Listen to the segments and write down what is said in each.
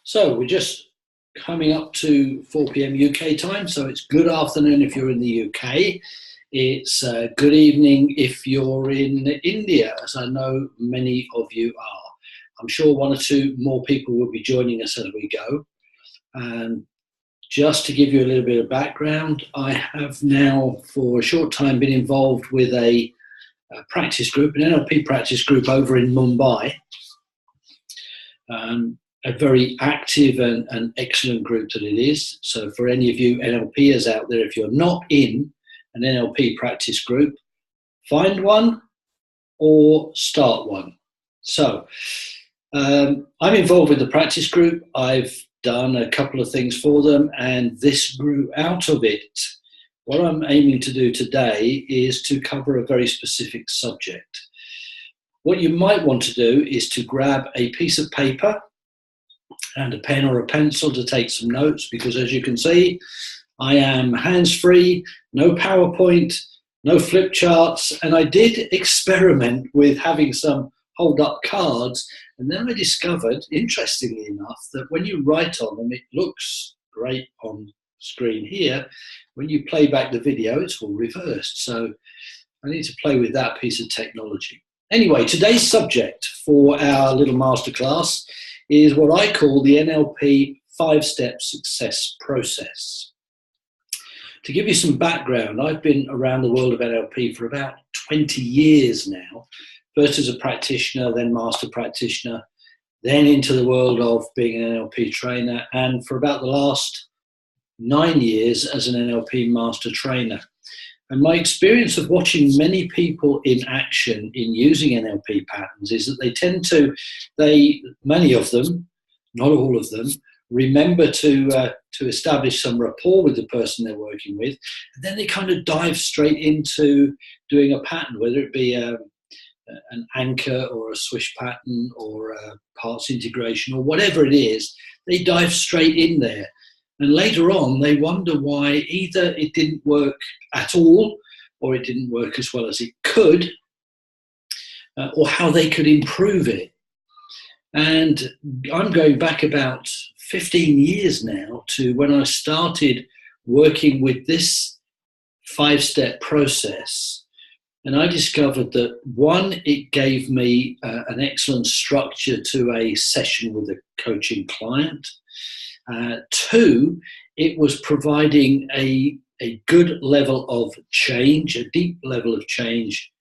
So we're just coming up to 4 p.m. UK time, so it's good afternoon if you're in the UK. It's good evening if you're in India, as I know many of you are. I'm sure one or two more people will be joining us as we go. And just to give you a little bit of background, I have now for a short time been involved with a practice group, an NLP practice group over in Mumbai. A very active and excellent group that it is. So for any of you NLPers out there, if you're not in an NLP practice group, find one or start one. So I'm involved with the practice group. I've done a couple of things for them, and this grew out of it. What I'm aiming to do today is to cover a very specific subject. What you might want to do is to grab a piece of paper and a pen or a pencil to take some notes, because as you can see, I am hands-free, no PowerPoint, no flip charts, and I did experiment with having some hold-up cards, and then I discovered, interestingly enough, that when you write on them, it looks great on screen here. When you play back the video, it's all reversed, so I need to play with that piece of technology. Anyway, today's subject for our little masterclass is what I call the NLP 5-step success process. To give you some background, I've been around the world of NLP for about 20 years now, first as a practitioner, then master practitioner, then into the world of being an NLP trainer, and for about the last 9 years as an NLP master trainer. And my experience of watching many people in action in using NLP patterns is that they tend to, many of them, not all of them, remember to establish some rapport with the person they're working with, and then they kind of dive straight into doing a pattern, whether it be an anchor or a swish pattern or a parts integration or whatever it is. They dive straight in there. And later on, they wonder why either it didn't work at all, or it didn't work as well as it could, or how they could improve it. And I'm going back about 15 years now to when I started working with this 5-step process. And I discovered that, one, it gave me an excellent structure to a session with a coaching client. Two, it was providing a good level of change, a deep level of change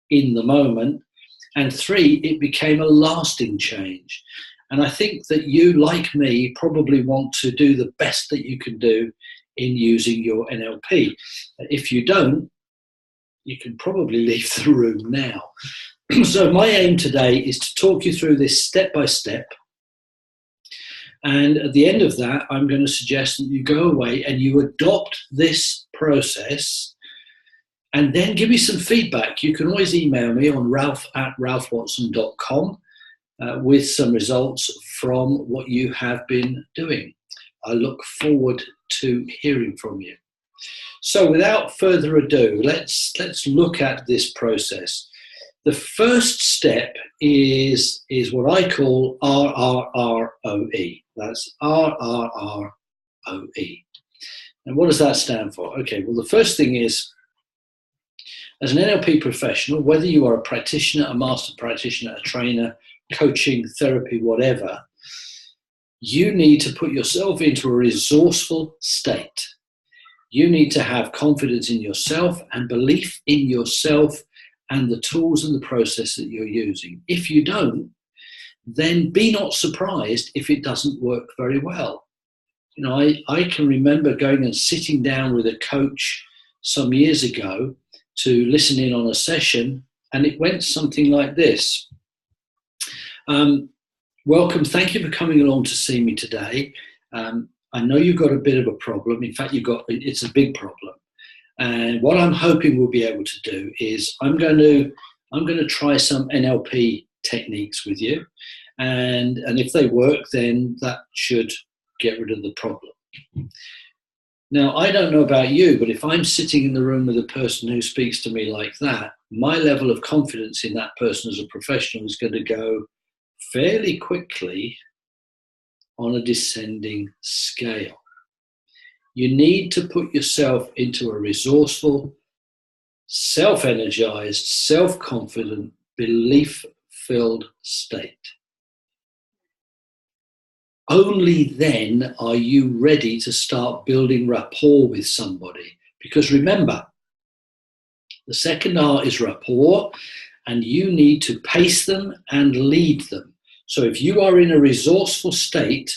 in the moment. And three, it became a lasting change. And I think that you, like me, probably want to do the best that you can do in using your NLP. If you don't, you can probably leave the room now. So my aim today is to talk you through this step by step. And at the end of that, I'm going to suggest that you go away and you adopt this process, and then give me some feedback. You can always email me on ralph@ralphwatson.com with some results from what you have been doing. I look forward to hearing from you. So without further ado, let's look at this process. The first step is what I call RRROE. That's RRROE. And what does that stand for? Okay, well, the first thing is, as an NLP professional, whether you are a practitioner, a master practitioner, a trainer, coaching, therapy, whatever, you need to put yourself into a resourceful state. You need to have confidence in yourself and belief in yourself and the tools and the process that you're using. If you don't, then be not surprised if it doesn't work very well. You know, I can remember going and sitting down with a coach some years ago to listen in on a session, and it went something like this. Welcome, thank you for coming along to see me today. I know you've got a bit of a problem. In fact, it's a big problem. And what I'm hoping we'll be able to do is I'm going to try some NLP techniques with you, and if they work, then that should get rid of the problem. Now, I don't know about you, but if I'm sitting in the room with a person who speaks to me like that, my level of confidence in that person as a professional is going to go fairly quickly on a descending scale. You need to put yourself into a resourceful, self-energized, self-confident, belief-filled state. Only then are you ready to start building rapport with somebody. Because remember, the second R is rapport, and you need to pace them and lead them. So if you are in a resourceful state,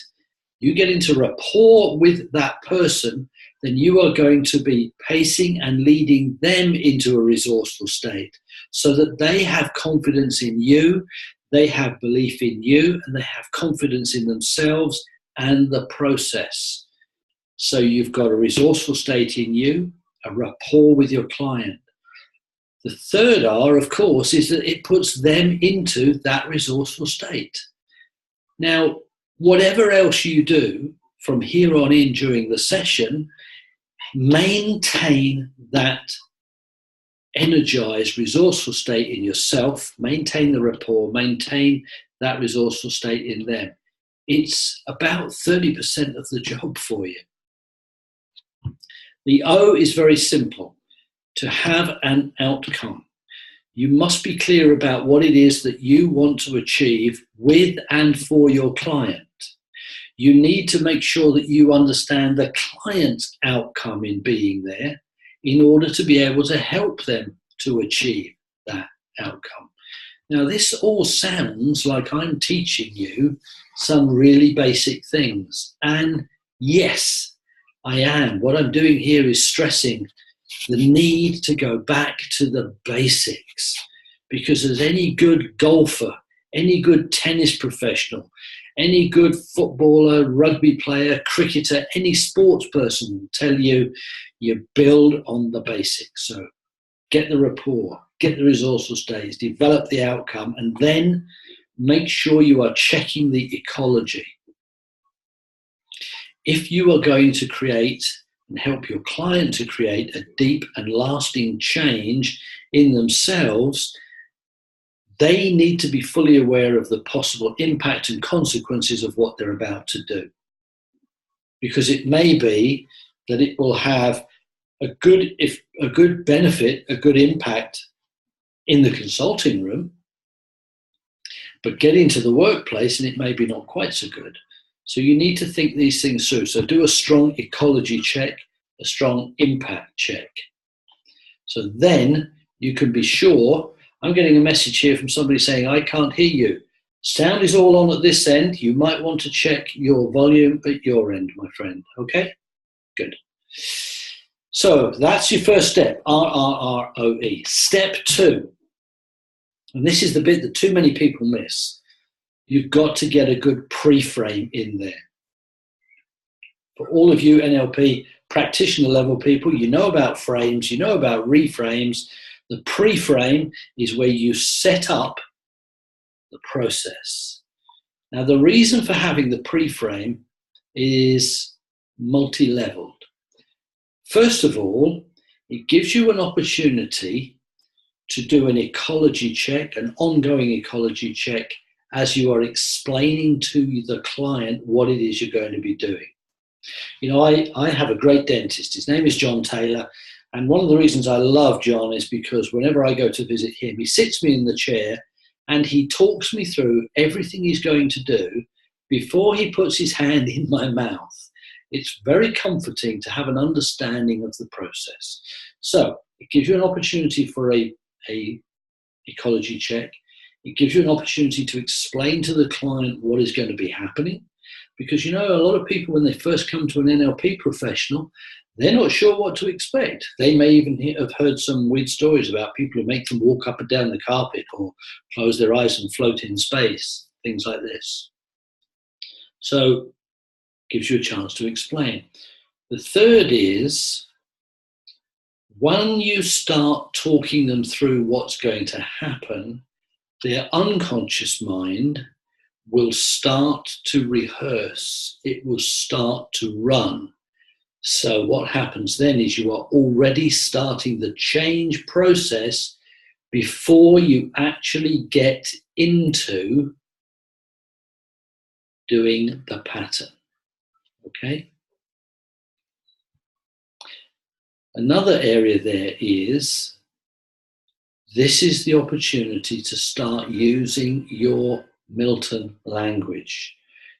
you get into rapport with that person, then you are going to be pacing and leading them into a resourceful state so that they have confidence in you, they have belief in you, and they have confidence in themselves and the process. So you've got a resourceful state in you, a rapport with your client. The third R, of course, is that it puts them into that resourceful state. Now, whatever else you do from here on in during the session, maintain that energized, resourceful state in yourself, maintain the rapport, maintain that resourceful state in them. It's about 30% of the job for you. The O is very simple. To have an outcome, you must be clear about what it is that you want to achieve with and for your client. You need to make sure that you understand the client's outcome in being there in order to be able to help them to achieve that outcome. Now, this all sounds like I'm teaching you some really basic things. And yes, I am. What I'm doing here is stressing the need to go back to the basics, because as any good golfer, any good tennis professional, any good footballer, rugby player, cricketer, any sports person will tell you, you build on the basics. So get the rapport, get the resourceful stage, develop the outcome, and then make sure you are checking the ecology. If you are going to create and help your client to create a deep and lasting change in themselves, they need to be fully aware of the possible impact and consequences of what they're about to do. Because it may be that it will have a good benefit, a good impact in the consulting room, but get into the workplace and it may be not quite so good. So you need to think these things through. So do a strong ecology check, a strong impact check. So then you can be sure. I'm getting a message here from somebody saying, I can't hear you. Sound is all on at this end. You might want to check your volume at your end, my friend. Okay? Good. So that's your first step, RRROE. Step 2, and this is the bit that too many people miss. You've got to get a good pre-frame in there. For all of you NLP practitioner level people, you know about frames, you know about reframes. The pre-frame is where you set up the process. Now, the reason for having the pre-frame is multi-leveled. First of all, it gives you an opportunity to do an ecology check, an ongoing ecology check, as you are explaining to the client what it is you're going to be doing. You know, I have a great dentist. His name is John Taylor. And one of the reasons I love John is because whenever I go to visit him, he sits me in the chair and he talks me through everything he's going to do before he puts his hand in my mouth. It's very comforting to have an understanding of the process. So it gives you an opportunity for a ecology check. It gives you an opportunity to explain to the client what is going to be happening. Because, you know, a lot of people, when they first come to an NLP professional, they're not sure what to expect. They may even have heard some weird stories about people who make them walk up and down the carpet or close their eyes and float in space, things like this. So, gives you a chance to explain. The third is, when you start talking them through what's going to happen, their unconscious mind will start to rehearse. It will start to run. So what happens then is you are already starting the change process before you actually get into doing the pattern. Okay? Another area there is, this is the opportunity to start using your Milton language.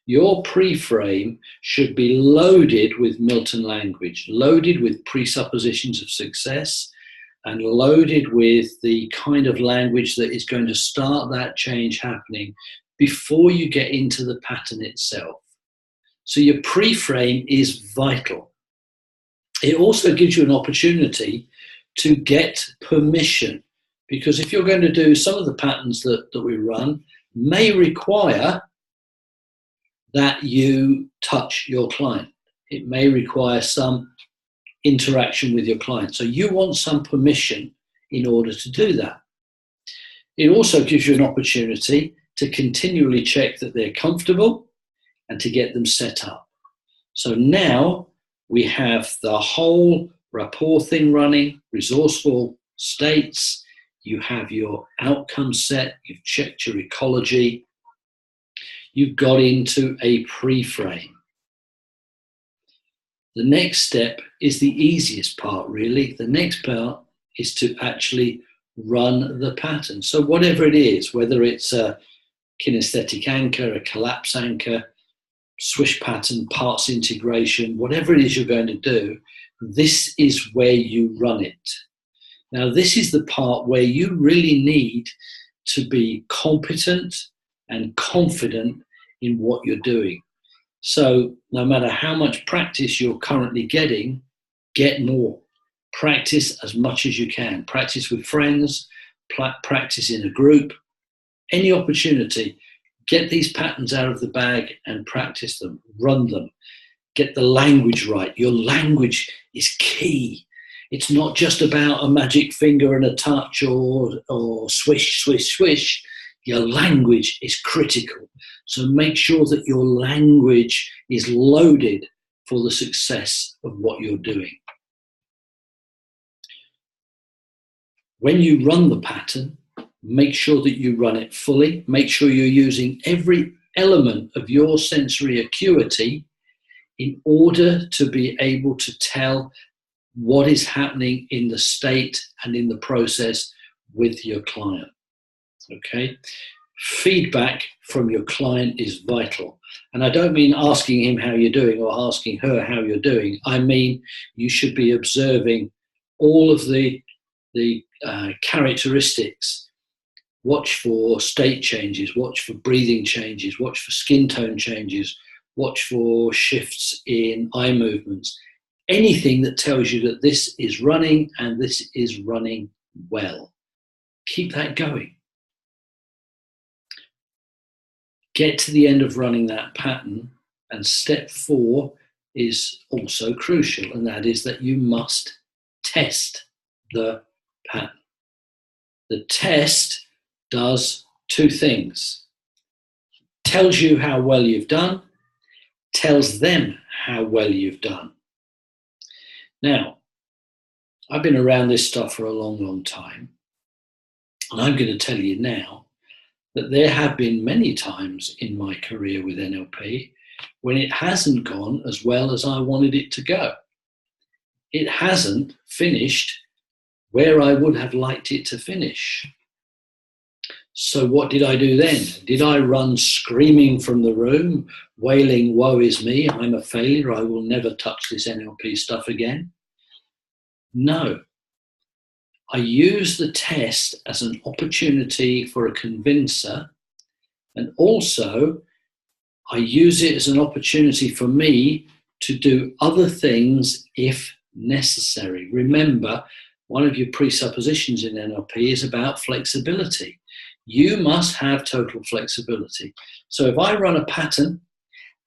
Your pre-frame should be loaded with Milton language, loaded with presuppositions of success, and loaded with the kind of language that is going to start that change happening before you get into the pattern itself. So your pre-frame is vital. It also gives you an opportunity to get permission, because if you're going to do some of the patterns that we run may require that you touch your client. It may require some interaction with your client. So you want some permission in order to do that. It also gives you an opportunity to continually check that they're comfortable and to get them set up. So now we have the whole rapport thing running, resourceful states, you have your outcome set, you've checked your ecology, you've got into a pre-frame. The next step is the easiest part, really. The next part is to actually run the pattern. So whatever it is, whether it's a kinesthetic anchor, a collapse anchor, swish pattern, parts integration, whatever it is you're going to do, this is where you run it. Now, this is the part where you really need to be competent and confident in what you're doing. So no matter how much practice you're currently getting, get more. Practice as much as you can. Practice with friends, practice in a group, any opportunity. Get these patterns out of the bag and practice them, run them. Get the language right. Your language is key. It's not just about a magic finger and a touch or swish, swish, swish. Your language is critical. So make sure that your language is loaded for the success of what you're doing. When you run the pattern, make sure that you run it fully. Make sure you're using every element of your sensory acuity in order to be able to tell what is happening in the state and in the process with your client. Okay? Feedback from your client is vital. And I don't mean asking him how you're doing or asking her how you're doing. I mean, you should be observing all of the characteristics. Watch for state changes, watch for breathing changes, watch for skin tone changes, watch for shifts in eye movements. Anything that tells you that this is running and this is running well. Keep that going. Get to the end of running that pattern, and step 4 is also crucial, and that is that you must test the pattern. The test does 2 things. Tells you how well you've done, tells them how well you've done. Now, I've been around this stuff for a long, long time, and I'm going to tell you now that there have been many times in my career with NLP when it hasn't gone as well as I wanted it to go. It hasn't finished where I would have liked it to finish. So what did I do then? Did I run screaming from the room, wailing, woe is me, I'm a failure, I will never touch this NLP stuff again? No. I use the test as an opportunity for a convincer, and also I use it as an opportunity for me to do other things if necessary. Remember, one of your presuppositions in NLP is about flexibility. You must have total flexibility. So if I run a pattern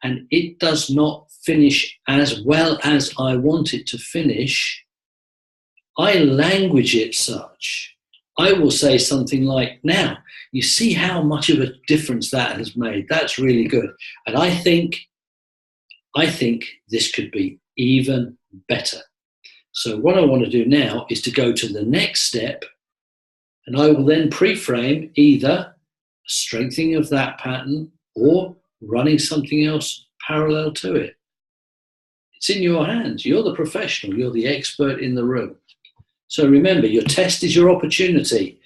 and it does not finish as well as I want it to finish, I language it such. I will say something like, now, you see how much of a difference that has made. That's really good. And I think this could be even better. So what I want to do now is to go to the next step, and I will then pre-frame either a strengthening of that pattern or running something else parallel to it. It's in your hands. You're the professional. You're the expert in the room. So remember, your test is your opportunity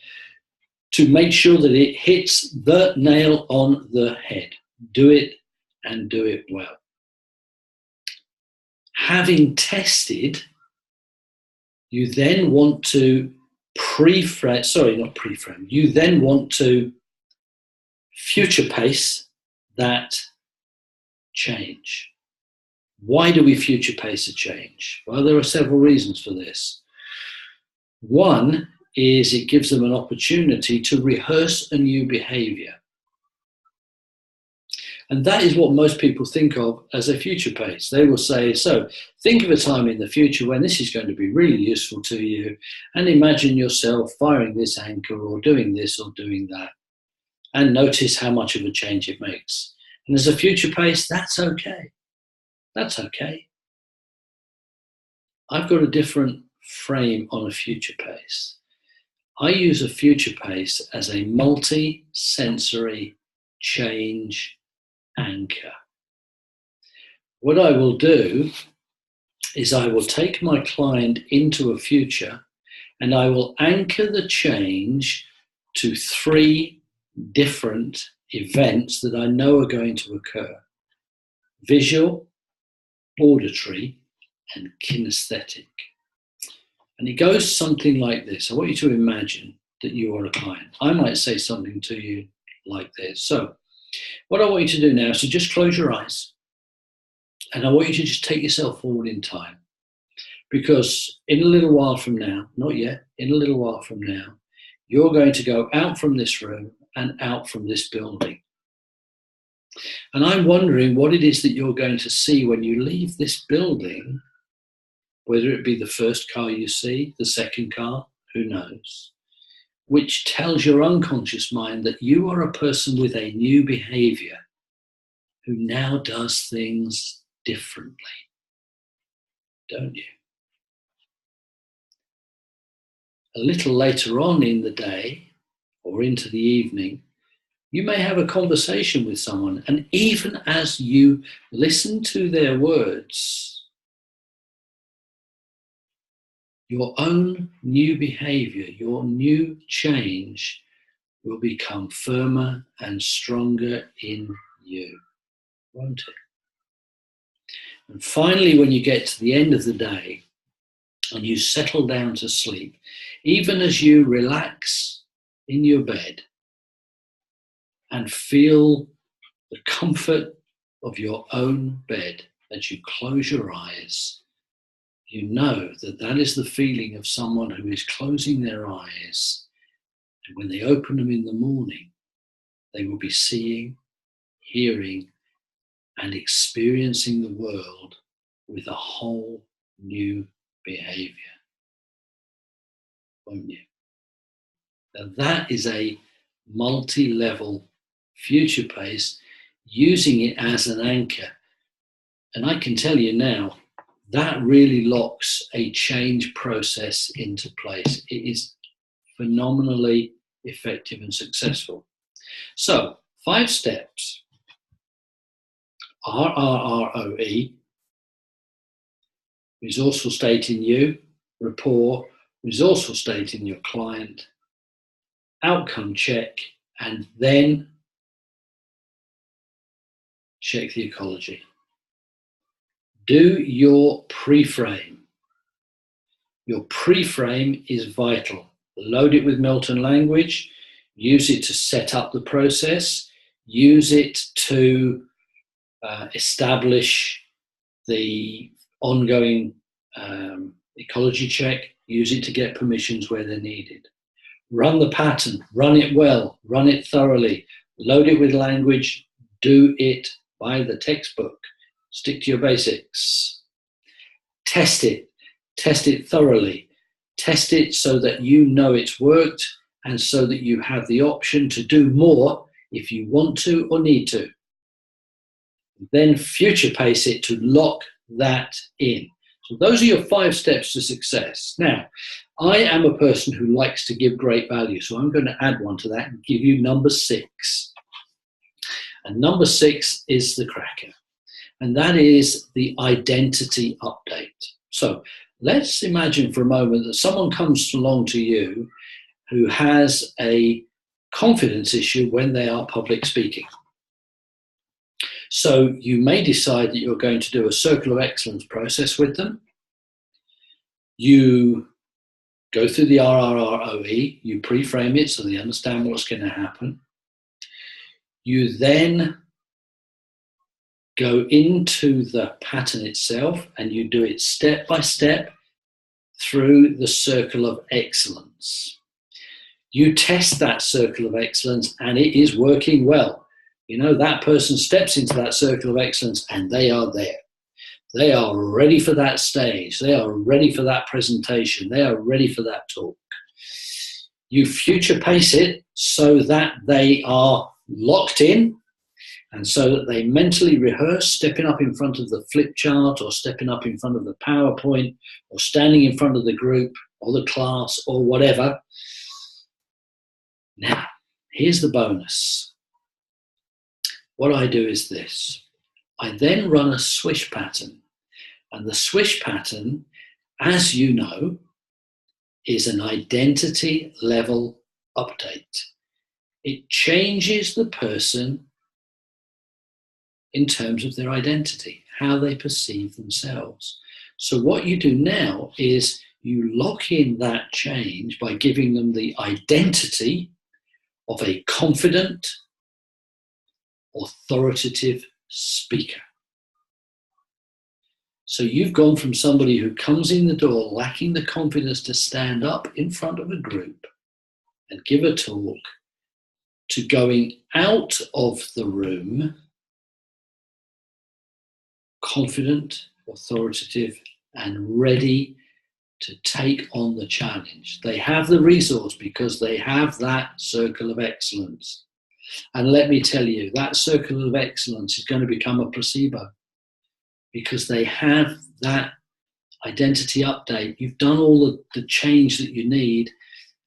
to make sure that it hits the nail on the head. Do it and do it well. Having tested, you then want to you then want to future pace that change. Why do we future pace a change? Well, there are several reasons for this. One is it gives them an opportunity to rehearse a new behavior. And that is what most people think of as a future pace. They will say, so think of a time in the future when this is going to be really useful to you, and imagine yourself firing this anchor or doing this or doing that, and notice how much of a change it makes. And as a future pace, that's okay. That's okay. I've got a different frame on a future pace. I use a future pace as a multi-sensory change anchor. What I will do is I will take my client into a future and I will anchor the change to 3 different events that I know are going to occur: visual, auditory, and kinesthetic. And it goes something like this. I want you to imagine that you are a client. I might say something to you like this. So what I want you to do now is to just close your eyes, and I want you to just take yourself forward in time, because in a little while from now, not yet, in a little while from now, you're going to go out from this room and out from this building. And I'm wondering what it is that you're going to see when you leave this building, whether it be the first car you see, the second car, who knows, which tells your unconscious mind that you are a person with a new behavior who now does things differently, don't you? A little later on in the day or into the evening, you may have a conversation with someone, and even as you listen to their words, your own new behavior, your new change will become firmer and stronger in you, won't it? And finally, when you get to the end of the day and you settle down to sleep, even as you relax in your bed and feel the comfort of your own bed as you close your eyes, you know that that is the feeling of someone who is closing their eyes, and when they open them in the morning, they will be seeing, hearing, and experiencing the world with a whole new behavior, won't you? Now that is a multi-level future pace, using it as an anchor. And I can tell you now, that really locks a change process into place. It is phenomenally effective and successful. So, 5 steps: RRROE, resourceful state in you; rapport, resourceful state in your client; outcome check, and then check the ecology. Do your pre-frame. Your pre-frame is vital. Load it with Milton language. Use it to set up the process. Use it to establish the ongoing ecology check. Use it to get permissions where they're needed. Run the pattern. Run it well. Run it thoroughly. Load it with language. Do it by the textbook. Stick to your basics. Test it. Test it thoroughly. Test it so that you know it's worked, and so that you have the option to do more if you want to or need to. Then future pace it to lock that in. So those are your 5 steps to success. Now, I am a person who likes to give great value, so I'm going to add one to that and give you number 6. And number 6 is the cracker, and that is the identity update. So let's imagine for a moment that someone comes along to you who has a confidence issue when they are public speaking. So you may decide that you're going to do a circle of excellence process with them. You go through the RRROE, you pre-frame it so they understand what's going to happen. You then go into the pattern itself and you do it step by step through the circle of excellence. You test that circle of excellence and it is working well. You know, that person steps into that circle of excellence and they are there. They are ready for that stage. They are ready for that presentation. They are ready for that talk. You future pace it so that they are locked in and so that they mentally rehearse stepping up in front of the flip chart or stepping up in front of the PowerPoint or standing in front of the group or the class or whatever. Now, here's the bonus. What I do is this. I then run a swish pattern. And the swish pattern, as you know, is an identity level update. It changes the person in terms of their identity, how they perceive themselves. So what you do now is you lock in that change by giving them the identity of a confident, authoritative speaker. So you've gone from somebody who comes in the door lacking the confidence to stand up in front of a group and give a talk to going out of the room confident, authoritative, and ready to take on the challenge. They have the resource because they have that circle of excellence. And let me tell you, that circle of excellence is going to become a placebo because they have that identity update. You've done all the change that you need,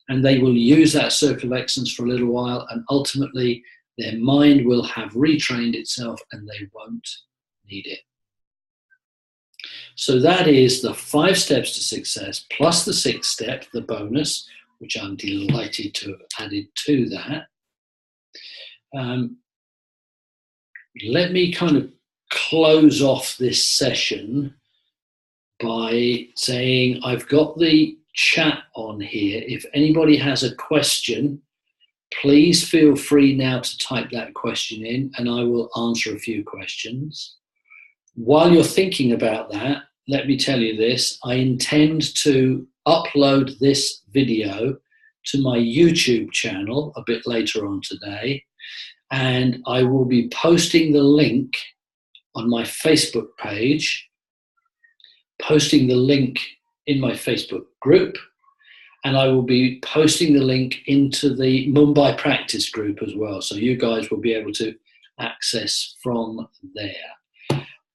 and they will use that circle of excellence for a little while, and ultimately their mind will have retrained itself and they won't need it. So that is the 5 steps to success, plus the 6th step, the bonus, which I'm delighted to have added to that. Let me kind of close off this session by saying I've got the chat on here. If anybody has a question, please feel free now to type that question in and I will answer a few questions. While you're thinking about that, let me tell you this. I intend to upload this video to my YouTube channel a bit later on today, and I will be posting the link on my Facebook page, posting the link in my Facebook group, and I will be posting the link into the Mumbai practice group as well, so you guys will be able to access from there.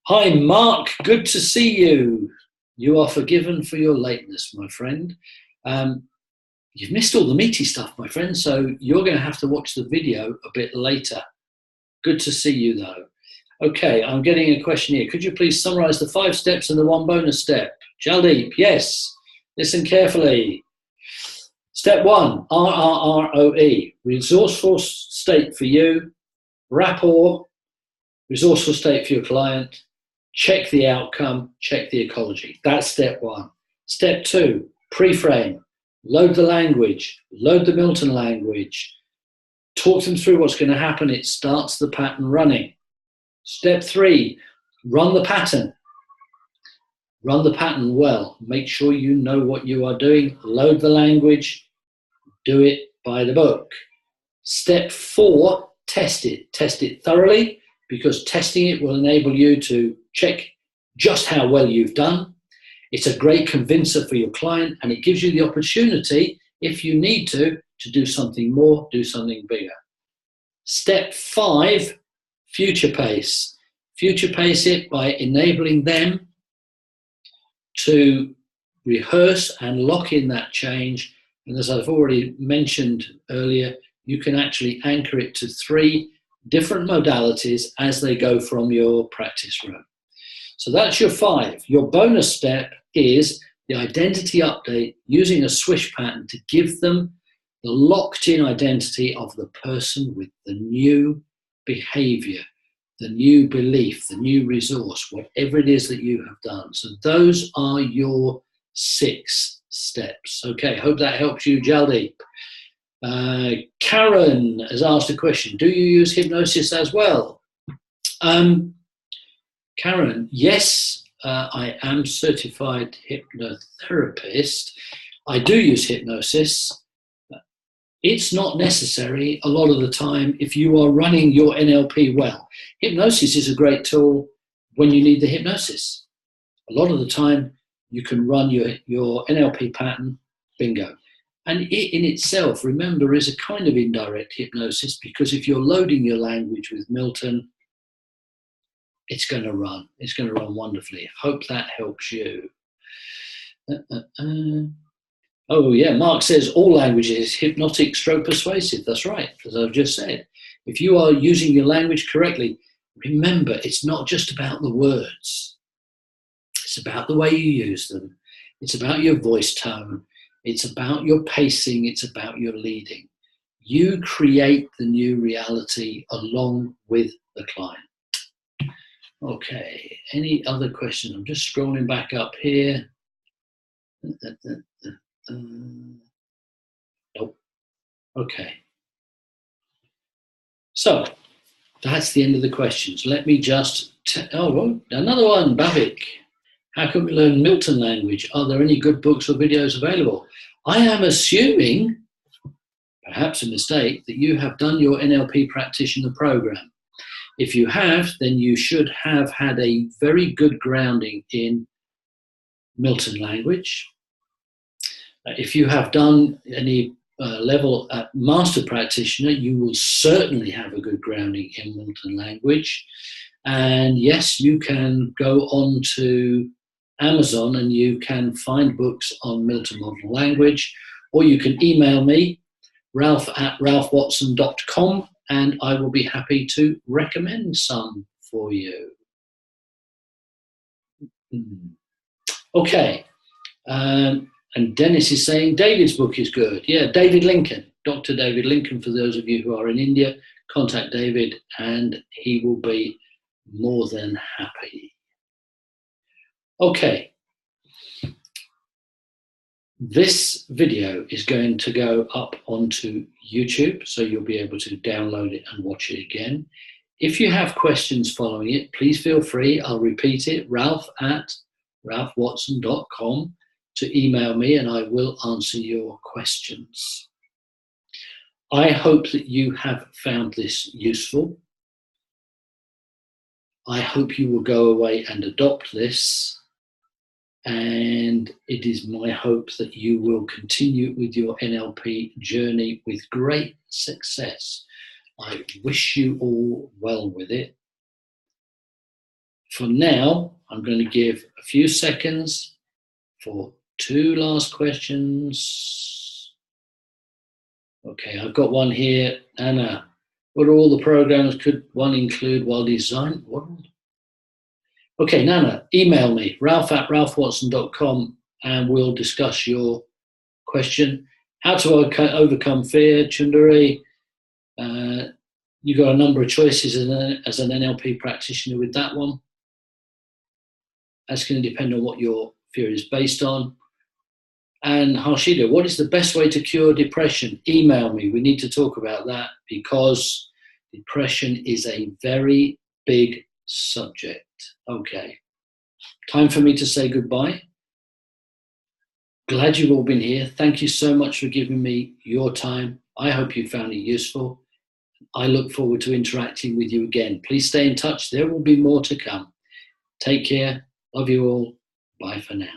Hi, Mark. Good to see you. You are forgiven for your lateness, my friend. You've missed all the meaty stuff, my friend, so you're going to have to watch the video a bit later. Good to see you, though. Okay, I'm getting a question here. Could you please summarize the 5 steps and the 1 bonus step? Jaldeep, yes. Listen carefully. Step 1, RRROE, resourceful state for you, rapport, resourceful state for your client, check the outcome, check the ecology. That's step 1. Step 2, pre-frame, load the language, load the Milton language, talk them through what's going to happen. It starts the pattern running. Step 3, run the pattern. Run the pattern well. Make sure you know what you are doing. Load the language. Do it by the book. Step 4, test it. Test it thoroughly, because testing it will enable you to check just how well you've done. It's a great convincer for your client, and it gives you the opportunity, if you need to do something more, do something bigger. Step 5, future pace. Future pace it by enabling them to rehearse and lock in that change. And as I've already mentioned earlier, you can actually anchor it to 3 different modalities as they go from your practice room. So that's your 5. Your bonus step is the identity update using a swish pattern to give them the locked-in identity of the person with the new behavior, the new belief, the new resource, whatever it is that you have done. So those are your 6 steps. Okay, hope that helps you, Jaldi. Karen has asked a question. Do you use hypnosis as well? Karen, yes, I am certified hypnotherapist. I do use hypnosis. It's not necessary a lot of the time if you are running your NLP well. Hypnosis is a great tool when you need the hypnosis. A lot of the time you can run your NLP pattern, bingo. And it in itself, remember, is a kind of indirect hypnosis, because if you're loading your language with Milton, it's going to run. It's going to run wonderfully. Hope that helps you. Oh, yeah, Mark says all languages, hypnotic stroke persuasive. That's right, as I've just said. If you are using your language correctly, remember, it's not just about the words. It's about the way you use them. It's about your voice tone. It's about your pacing. It's about your leading. You create the new reality along with the client. Okay, any other questions? I'm just scrolling back up here. Nope. Okay. So that's the end of the questions. Let me just, another one, Bavik. How can we learn Milton language? Are there any good books or videos available? I am assuming, perhaps a mistake, that you have done your NLP practitioner program. If you have, then you should have had a very good grounding in Milton language. If you have done any level at master practitioner, you will certainly have a good grounding in Milton language. And yes, you can go on to Amazon and you can find books on Milton modern language, or you can email me, ralph@ralphwatson.com, and I will be happy to recommend some for you. Okay. And Dennis is saying David's book is good. Yeah, David Lincoln, Dr. David Lincoln, for those of you who are in India, contact David and he will be more than happy. Okay. This video is going to go up onto YouTube, so you'll be able to download it and watch it again. If you have questions following it, please feel free. I'll repeat it, ralph@ralphwatson.com, to email me and I will answer your questions. I hope that you have found this useful. I hope you will go away and adopt this. And it is my hope that you will continue with your NLP journey with great success. I wish you all well with it. For now, I'm going to give a few seconds for 2 last questions. Okay, I've got one here. Anna, what are all the programs could one include while design? What? Okay, Nana, email me, ralph@ralphwatson.com, and we'll discuss your question. How to overcome fear, Chundari. You've got a number of choices as an NLP practitioner with that one. That's going to depend on what your fear is based on. And Harshida, what is the best way to cure depression? Email me. We need to talk about that because depression is a very big subject. Okay. Time for me to say goodbye. Glad you've all been here. Thank you so much for giving me your time. I hope you found it useful. I look forward to interacting with you again. Please stay in touch. There will be more to come. Take care. Love you all. Bye for now.